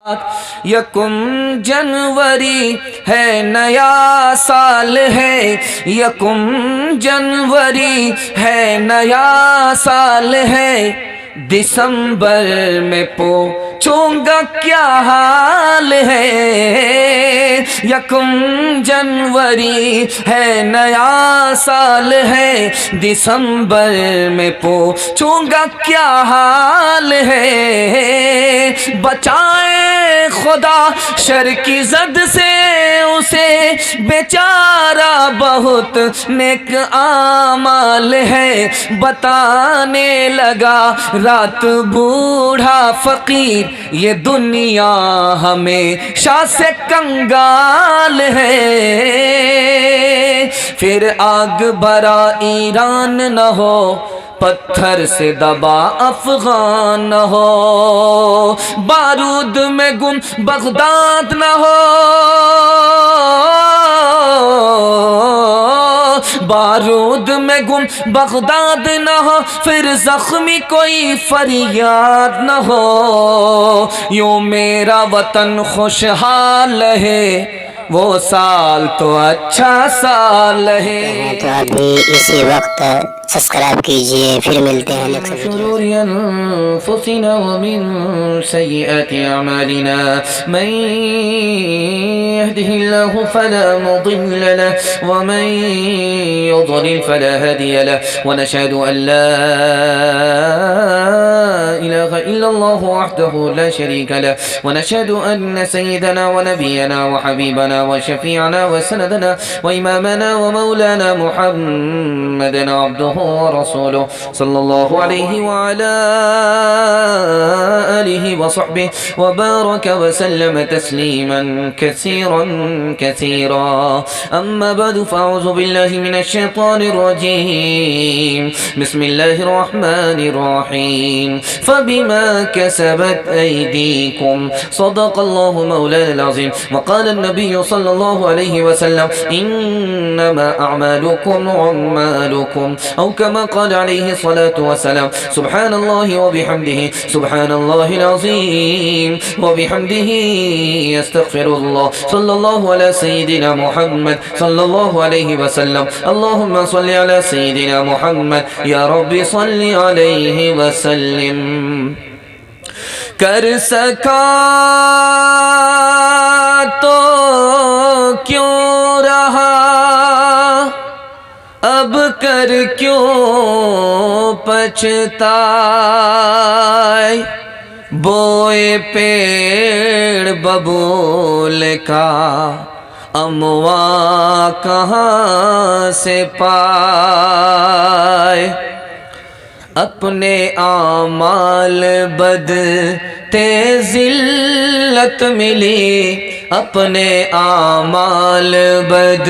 यकुम जनवरी है नया साल है, यकुम जनवरी है नया साल है। दिसंबर में पूछूंगा क्या हाल है, यकुम जनवरी है नया साल है। दिसंबर में पूछूंगा क्या हाल है। बचाए खुदा शर की जद से उसे, बेचारा बहुत नेक आमाल है। बताने लगा रात बूढ़ा फकीर, ये दुनिया हमेशा से कंगाल है। फिर आग भरा ईरान न हो, पत्थर से दबा अफगान न हो। बारूद में गुम बगदाद न हो, बारूद में गुम बगदाद न हो। फिर जख्मी कोई फरियाद न हो। यूं मेरा वतन खुशहाल है, वो साल तो अच्छा साल है। तो आप भी इसी वक्त सब्सक्राइब कीजिए। फिर मिलते हैं नेक्स्ट इलाहा इल्लल्लाह वहदहु ला शरीका लह व नशहदु अन्न सय्यदना व नबियना व हबीबना व शफीअना व सनदना व इमामना व मौलाना मुहम्मदन अब्दुहु व रसूलुहु सल्लल्लाहु अलैहि व अला आलिहि व सहबिहि व बारक व सल्लम तस्लीमन कसीरन कसीरा। अम्मा बअद फअऊज़ु बिल्लाहि मिनश शैतानिर रजीम। बिस्मिल्लाहिर रहमानिर रहीम। फबिमा कसबत ऐदीकुम सदक़ल्लाहु मौलाना अज़ीम। वक़ाल अन्नबिय्यु सल्लल्लाहु अलैहि वसल्लम इन्नमा अअमालुकुम अअमालुकुम औ कमा क़ाल अलैहि सलातु वस्सलाम। सुब्हानल्लाहि व बिहम्दिहि सुब्हानल्लाहिल अज़ीम व बिहम्दिहि अस्तग़फिरुल्लाह। सल्लल्लाहु अला सय्यिदिना मुहम्मद सल्लल्लाहु अलैहि वसल्लम। अल्लाहुम्मा सल्लि अला सय्यिदिना मुहम्मद या रब्बी सल्लि अलैहि वसल्लिम। कर सका तो क्यों रहा, अब कर क्यों पछताए। बोए पेड़ बबूल का अमवा कहाँ से पाए। अपने आमाल बद ते जिल्लत मिली, अपने आमाल बद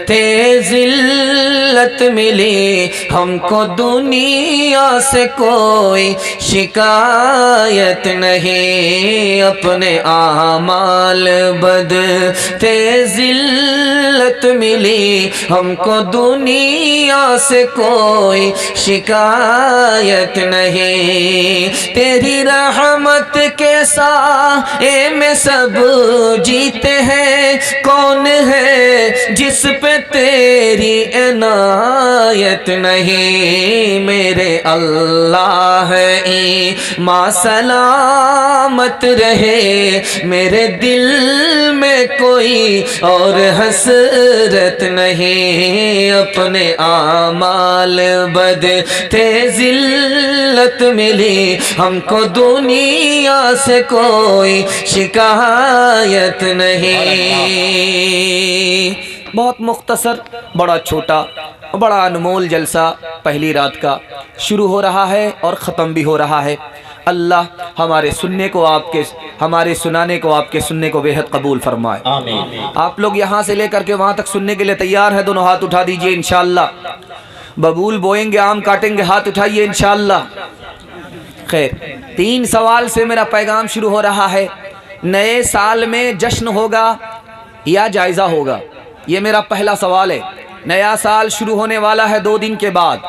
ते जिल्लत मिली। हमको दुनिया से कोई शिकायत नहीं, अपने आमाल बद ते जिल्लत मिली। हमको दुनिया से कोई शिकायत नहीं। तेरी रहमत के साए में सब जीते हैं। कौन है जिस पे तेरी इनायत नहीं। मेरे अल्लाह ईमान सलामत रहे। मेरे दिल में कोई और हसरत नहीं। अपने आमाल बद ते जिल्लत मिली। हमको दुनिया से कोई शिकायत नहीं। बहुत मुख्तसर, बड़ा छोटा, बड़ा अनमोल जलसा पहली रात का शुरू हो रहा है और ख़त्म भी हो रहा है। अल्लाह हमारे सुनने को, आपके हमारे सुनाने को, आपके सुनने को बेहद कबूल फरमाए। आमीन। आप लोग यहाँ से लेकर के वहाँ तक सुनने के लिए तैयार है? दोनों हाथ उठा दीजिए इंशाअल्लाह। बबूल बोएंगे, आम काटेंगे, हाथ उठाइए इंशाअल्लाह। खैर, 3 सवाल से मेरा पैगाम शुरू हो रहा है। नए साल में जश्न होगा या जायज़ा होगा, ये मेरा पहला सवाल है। नया साल शुरू होने वाला है 2 दिन के बाद,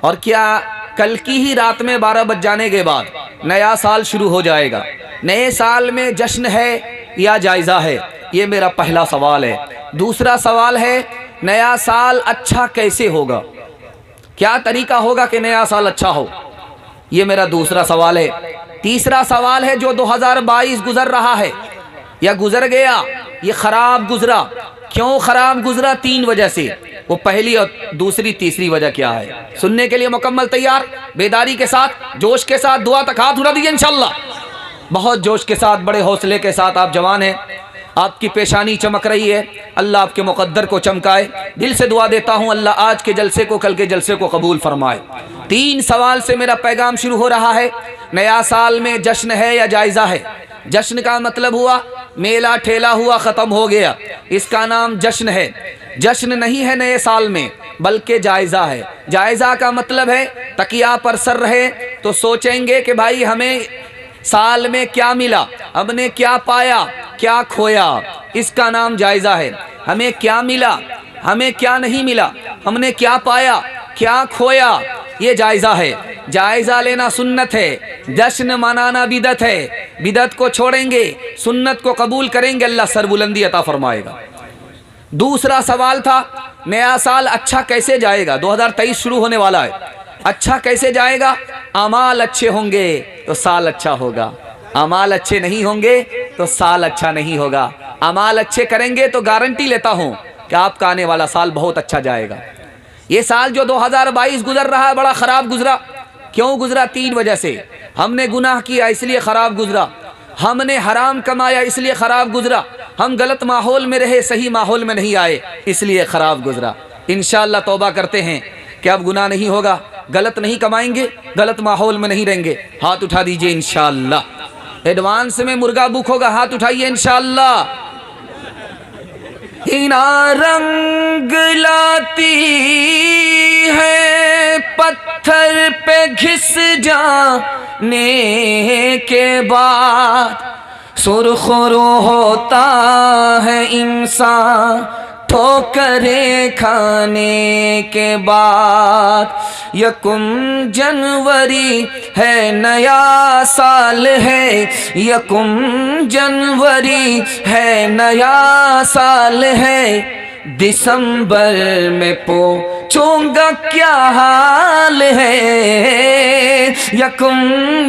और क्या कल की ही रात में 12 बज जाने के बाद नया साल शुरू हो जाएगा? नए साल में जश्न है या जायज़ा है? ये मेरा पहला सवाल है। दूसरा सवाल है, नया साल अच्छा कैसे होगा? क्या तरीका होगा कि नया साल अच्छा हो? ये मेरा दूसरा सवाल है। तीसरा सवाल है, जो 2022 गुजर रहा है या गुजर गया, ये ख़राब गुजरा, क्यों ख़राब गुजरा? 3 वजह से। वो पहली और दूसरी तीसरी वजह क्या है? सुनने के लिए मुकम्मल तैयार, बेदारी के साथ, जोश के साथ, दुआ तक हाथ उठा दीजिए इंशाल्लाह। बहुत जोश के साथ, बड़े हौसले के साथ। आप जवान हैं, आपकी पेशानी चमक रही है, अल्लाह आपके मुक़द्दर को चमकाए। दिल से दुआ देता हूँ अल्लाह आज के जलसे को, कल के जलसे को कबूल फरमाए। 3 सवाल से मेरा पैगाम शुरू हो रहा है। नया साल में जश्न है या जायज़ा है? जश्न का मतलब हुआ मेला ठेला हुआ, ख़त्म हो गया, इसका नाम जश्न है। जश्न नहीं है नए साल में, बल्कि जायज़ा है। जायज़ा का मतलब है तकिया पर सर रहे तो सोचेंगे कि भाई हमें साल में क्या मिला, हमने क्या पाया, क्या खोया, इसका नाम जायज़ा है। हमें क्या मिला, हमें क्या नहीं मिला, हमने क्या पाया, क्या खोया, ये जायज़ा है। जायज़ा लेना सुन्नत है, जश्न मनाना बिदत है। बिदत को छोड़ेंगे, सुन्नत को कबूल करेंगे, अल्लाह सरबुलंदी अता फरमाएगा। दूसरा सवाल था, नया साल अच्छा कैसे जाएगा? 2023 शुरू होने वाला है, अच्छा कैसे जाएगा? अमाल अच्छे होंगे तो साल अच्छा होगा, अमाल अच्छे नहीं होंगे तो साल अच्छा नहीं होगा। अमाल अच्छे करेंगे तो गारंटी लेता हूँ कि आपका आने वाला साल बहुत अच्छा जाएगा। ये साल जो 2022 गुजर रहा है बड़ा ख़राब गुजरा। क्यों गुजरा? 3 वजह से। हमने गुनाह किया इसलिए ख़राब गुजरा, हमने हराम कमाया इसलिए ख़राब गुजरा, हम गलत माहौल में रहे, सही माहौल में नहीं आए, इसलिए ख़राब गुजरा। इंशाअल्लाह तौबा करते हैं कि अब गुनाह नहीं होगा, गलत नहीं कमाएंगे, गलत माहौल में नहीं रहेंगे। हाथ उठा दीजिए इंशाअल्लाह। एडवांस में मुर्गा बुक होगा, हाथ उठाइए इंशाअल्लाह। हिना रंग लाती है पत्थर पे घिस जाने के बाद, सुरखरू होता है इंसान ठोकरे खाने के बाद। यकुम जनवरी है नया साल है, यकुम जनवरी है नया साल है, दिसंबर में पूछूंगा क्या हाल है। यकुम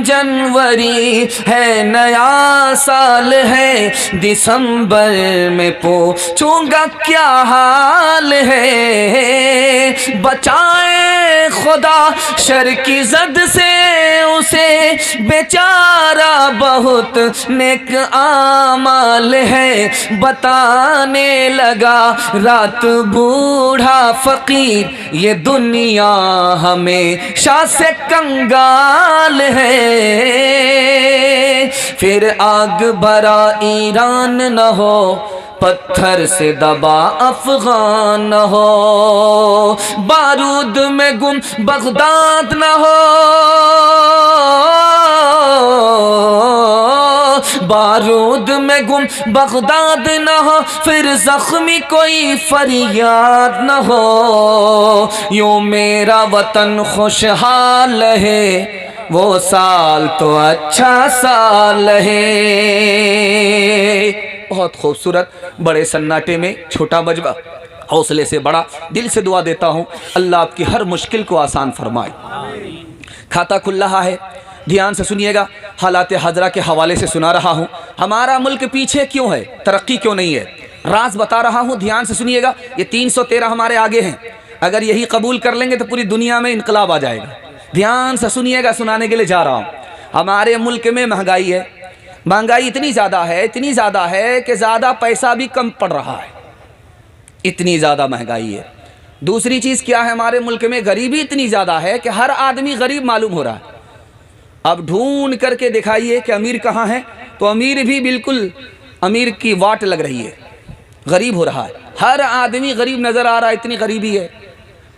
जनवरी है नया साल है, दिसंबर में पूछूंगा क्या हाल है। बचाए खुदा शर की जद से उसे, बेचारा बहुत नेक आमाल है। बताने लगा रात बूढ़ा फकीर, ये दुनिया हमेशा से कंगाल है। फिर आग भरा ईरान न हो, पत्थर से दबा अफगान न हो, बारूद में गुम बगदाद न हो, बारूद में गुम बगदाद न हो, फिर जख्मी कोई फरियाद न हो। यूं मेरा वतन खुशहाल है, वो साल तो अच्छा साल है। बहुत खूबसूरत, बड़े सन्नाटे में छोटा मजबा, हौसले से बड़ा। दिल से दुआ देता हूँ अल्लाह आपकी हर मुश्किल को आसान फरमाए। खाता खुल रहा है, ध्यान से सुनिएगा। हालात हजरा के हवाले से सुना रहा हूँ। हमारा मुल्क पीछे क्यों है, तरक्की क्यों नहीं है, राज बता रहा हूँ, ध्यान से सुनिएगा। ये 313 हमारे आगे हैं, अगर यही कबूल कर लेंगे तो पूरी दुनिया में इनकलाब आ जाएगा। ध्यान से सुनिएगा, सुनाने के लिए जा रहा हूँ। हमारे मुल्क में महंगाई है, महंगाई इतनी ज़्यादा है, इतनी ज़्यादा है कि ज़्यादा पैसा भी कम पड़ रहा है, इतनी ज़्यादा महंगाई है। दूसरी चीज़ क्या है, हमारे मुल्क में गरीबी इतनी ज़्यादा है कि हर आदमी गरीब मालूम हो रहा है। अब ढूंढ करके दिखाइए कि अमीर कहाँ है, तो अमीर भी बिल्कुल अमीर की वाट लग रही है, गरीब हो रहा है। हर आदमी गरीब नज़र आ रहा है, इतनी गरीबी है।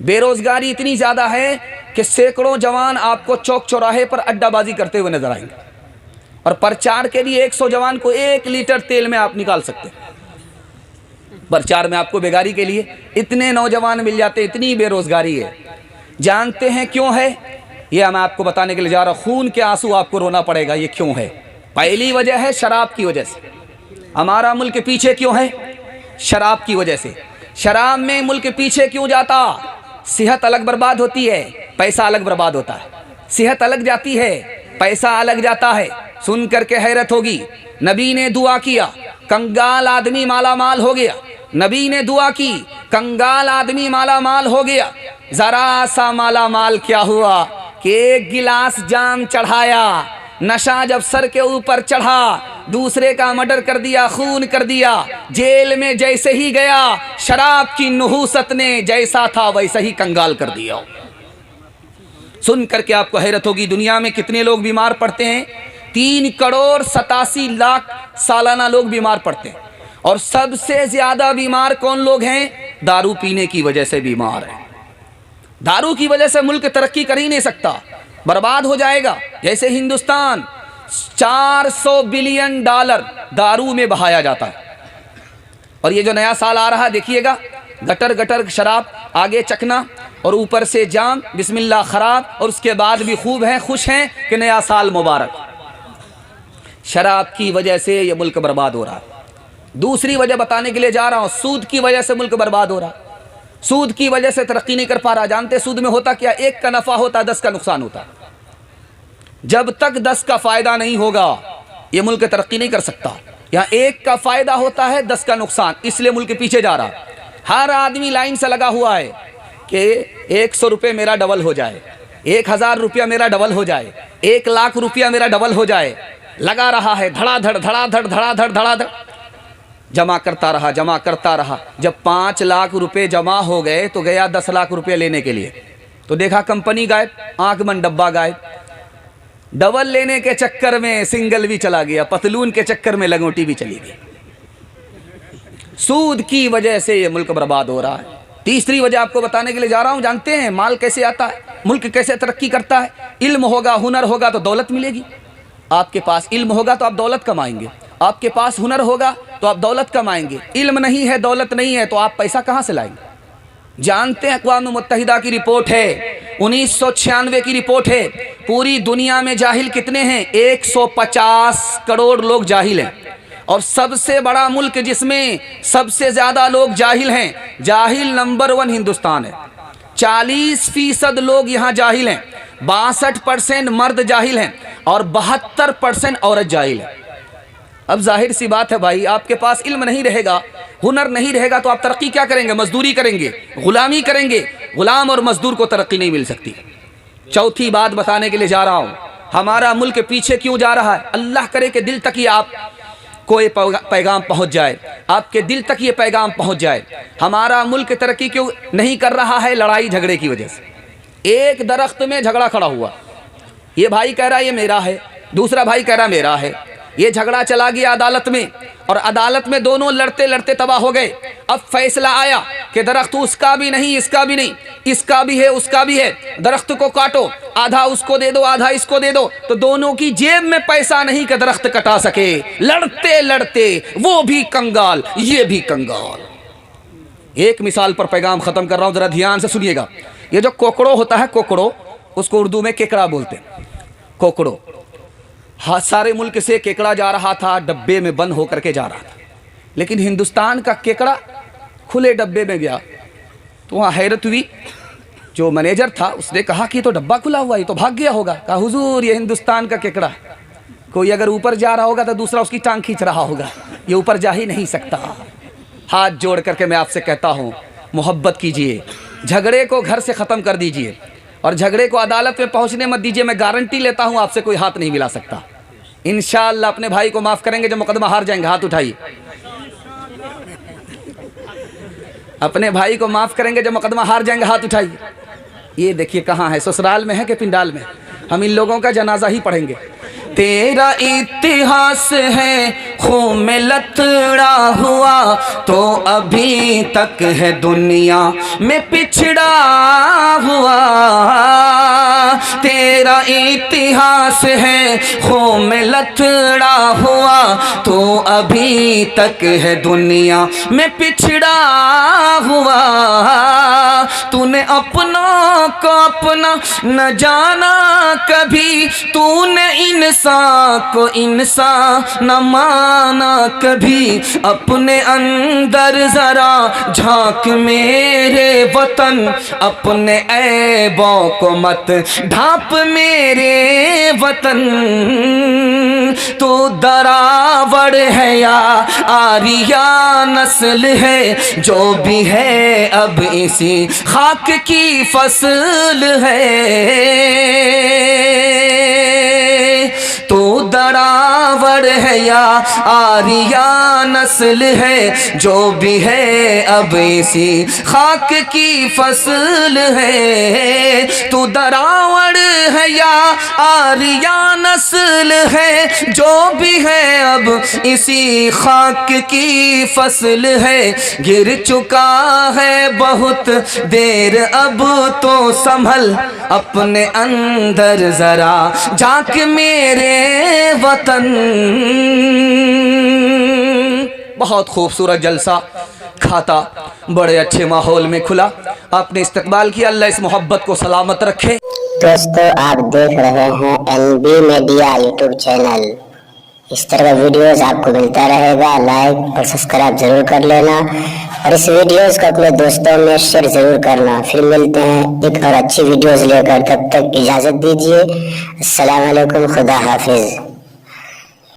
बेरोज़गारी इतनी ज़्यादा है कि सैकड़ों जवान आपको चौक चौराहे पर अड्डाबाजी करते हुए नजर आएंगे, और प्रचार के लिए 100 जवान को 1 लीटर तेल में आप निकाल सकते हैं। प्रचार में आपको बेगारी के लिए इतने नौजवान मिल जाते, इतनी बेरोज़गारी है। जानते हैं क्यों है? ये मैं आपको बताने के लिए जा रहा हूँ। खून के आंसू आपको रोना पड़ेगा, ये क्यों है। पहली वजह है शराब की वजह से। हमारा मुल्क पीछे क्यों है? शराब की वजह से। शराब में मुल्क पीछे क्यों जाता? सेहत अलग बर्बाद होती है, पैसा अलग बर्बाद होता है। सेहत अलग जाती है, पैसा अलग जाता है। सुन करके हैरत होगी, नबी ने दुआ किया, कंगाल आदमी माला माल हो गया। नबी ने दुआ की, कंगाल आदमी माला माल हो गया। जरा सा माला माल क्या हुआ कि एक गिलास जाम चढ़ाया, नशा जब सर के ऊपर चढ़ा, दूसरे का मर्डर कर दिया, खून कर दिया। जेल में जैसे ही गया, शराब की नुहूसत ने जैसा था वैसा ही कंगाल कर दिया। सुन करके आपको हैरत होगी, दुनिया में कितने लोग बीमार पड़ते हैं? 3,87,00,000 सालाना लोग बीमार पड़ते हैं। और सबसे ज्यादा बीमार कौन लोग हैं? दारू पीने की वजह से बीमार है। दारू की वजह से मुल्क तरक्की कर ही नहीं सकता, बर्बाद हो जाएगा। जैसे हिंदुस्तान, $400 बिलियन दारू में बहाया जाता है। और ये जो नया साल आ रहा देखिएगा, गटर गटर शराब, आगे चखना और ऊपर से जाम, बिस्मिल्लाह खराब, और उसके बाद भी खूब हैं, खुश हैं कि नया साल मुबारक। शराब की वजह से ये मुल्क बर्बाद हो रहा है। दूसरी वजह बताने के लिए जा रहा हूं, सूद की वजह से मुल्क बर्बाद हो रहा है। सूद की वजह से तरक्की नहीं कर पा रहा। जानते सूद में होता क्या? एक का नफा होता, 10 का नुकसान होता। जब तक 10 का फायदा नहीं होगा ये मुल्क तरक्की नहीं कर सकता। यहाँ एक का फायदा होता है, 10 का नुकसान, इसलिए मुल्क पीछे जा रहा। हर आदमी लाइन से लगा हुआ है कि 100 रुपये मेरा डबल हो जाए, 1000 रुपया मेरा डबल हो जाए, 1 लाख रुपया मेरा डबल हो जाए। लगा रहा है, धड़ाधड़ धड़ाधड़ धड़ाधड़ धड़ाधड़ जमा करता रहा, जमा करता रहा। जब 5 लाख रुपए जमा हो गए तो गया 10 लाख रुपए लेने के लिए, तो देखा कंपनी गायब, आंख बंद डब्बा गायब। डबल लेने के चक्कर में सिंगल भी चला गया, पतलून के चक्कर में लंगोटी भी चली गई। सूद की वजह से ये मुल्क बर्बाद हो रहा है। तीसरी वजह आपको बताने के लिए जा रहा हूं। जानते हैं माल कैसे आता है, मुल्क कैसे तरक्की करता है? इल्म होगा, हुनर होगा तो दौलत मिलेगी। आपके पास इल्म होगा तो आप दौलत कमाएंगे, आपके पास हुनर होगा तो आप दौलत कमाएंगे। इल्म नहीं है, दौलत नहीं है, तो आप पैसा कहां से लाएंगे? जानते हैं अक़वाम मुत्तहिदा की रिपोर्ट है, 1996 की रिपोर्ट है, पूरी दुनिया में जाहिल कितने हैं? 150 करोड़ लोग जाहिल हैं। और सबसे बड़ा मुल्क जिसमें सबसे ज्यादा लोग जाहिल हैं, जाहिल नंबर 1 हिंदुस्तान है। 40% लोग यहाँ जाहिल हैं, 62% मर्द जाहिल हैं और 72% औरत जाहिल है। अब जाहिर सी बात है भाई, आपके पास इल्म नहीं रहेगा, हुनर नहीं रहेगा तो आप तरक्की क्या करेंगे? मजदूरी करेंगे, गुलामी करेंगे। गुलाम और मजदूर को तरक्की नहीं मिल सकती। चौथी बात बताने के लिए जा रहा हूं, हमारा मुल्क पीछे क्यों जा रहा है? अल्लाह करे कि दिल तक ही आप कोई पैगाम पहुंच जाए, आपके दिल तक ये पैगाम पहुंच जाए। हमारा मुल्क तरक्की क्यों नहीं कर रहा है? लड़ाई झगड़े की वजह से। एक दरख्त में झगड़ा खड़ा हुआ, ये भाई कह रहा है ये मेरा है, दूसरा भाई कह रहा मेरा है। ये झगड़ा चला गया अदालत में और अदालत में दोनों लड़ते लड़ते तबाह हो गए। अब फैसला आया कि दरख्त उसका भी नहीं, इसका भी नहीं, इसका भी है, उसका भी है, दरख्त को काटो, आधा उसको दे दो, आधा इसको दे दो। तो दोनों की जेब में पैसा नहीं कि दरख्त कटा सके। लड़ते लड़ते वो भी कंगाल, ये भी कंगाल। एक मिसाल पर पैगाम खत्म कर रहा हूं, जरा ध्यान से सुनिएगा। ये जो कोकड़ो होता है, कोकड़ो, उसको उर्दू में केकड़ा बोलते हैं। कोकड़ो, हाँ, सारे मुल्क से केकड़ा जा रहा था, डब्बे में बंद होकर के जा रहा था, लेकिन हिंदुस्तान का केकड़ा खुले डब्बे में गया। तो वहाँ हैरत हुई, जो मैनेजर था उसने कहा कि तो डब्बा खुला हुआ है, तो भाग गया होगा। कहा हुजूर ये हिंदुस्तान का केकड़ा, कोई अगर ऊपर जा रहा होगा तो दूसरा उसकी टांग खींच रहा होगा, ये ऊपर जा ही नहीं सकता। हाथ जोड़ करके मैं आपसे कहता हूँ, मोहब्बत कीजिए, झगड़े को घर से ख़त्म कर दीजिए और झगड़े को अदालत में पहुंचने मत दीजिए। मैं गारंटी लेता हूं आपसे कोई हाथ नहीं मिला सकता। इंशाअल्लाह अपने भाई को माफ करेंगे, जब मुकदमा हार जाएंगे। हाथ उठाइए, अपने भाई को माफ करेंगे जब मुकदमा हार जाएंगे। हाथ उठाइए। ये देखिए कहाँ है, ससुराल में है कि पिंडाल में? हम इन लोगों का जनाजा ही पढ़ेंगे। तेरा इतिहास है खून में लथड़ा हुआ तो अभी तक है दुनिया में पिछड़ा हुआ। तेरा इतिहास है खो में लथड़ा हुआ तो अभी तक है दुनिया में पिछड़ा हुआ। तूने अपनों को अपना न जाना कभी, तूने इंसान को इंसान न माना कभी। अपने अंदर जरा झांक मेरे वतन, अपने ऐबों को मत ढांप मेरे वतन। तो दरावड़ है या आरिया नस्ल है, जो भी है अब इसी खाक की फसल है। तो दरावड़ है या आरिया नस्ल है, जो भी है अब इसी खाक की फसल है। तो दरावड़ है या आरिया नस्ल है, जो भी है अब इसी खाक की फसल है। गिर चुका है बहुत देर अब तो संभल, अपने अंदर जरा झांक मेरे वतन। बहुत खूबसूरत जलसा खाता, बड़े अच्छे माहौल में खुला, आपने इस्तकबाल किया। अल्लाह इस मोहब्बत को सलामत रखे। दोस्तों, आप देख रहे हैं NB मीडिया यूट्यूब चैनल। इस तरह का वीडियोस आपको मिलता रहेगा। लाइक और सब्सक्राइब जरूर कर लेना और इस वीडियोस को अपने दोस्तों में शेयर जरूर करना। फिर मिलते हैं एक और अच्छी वीडियोस लेकर, तब तक इजाजत दीजिए। अस्सलाम वालेकुम, खुदा हाफिज।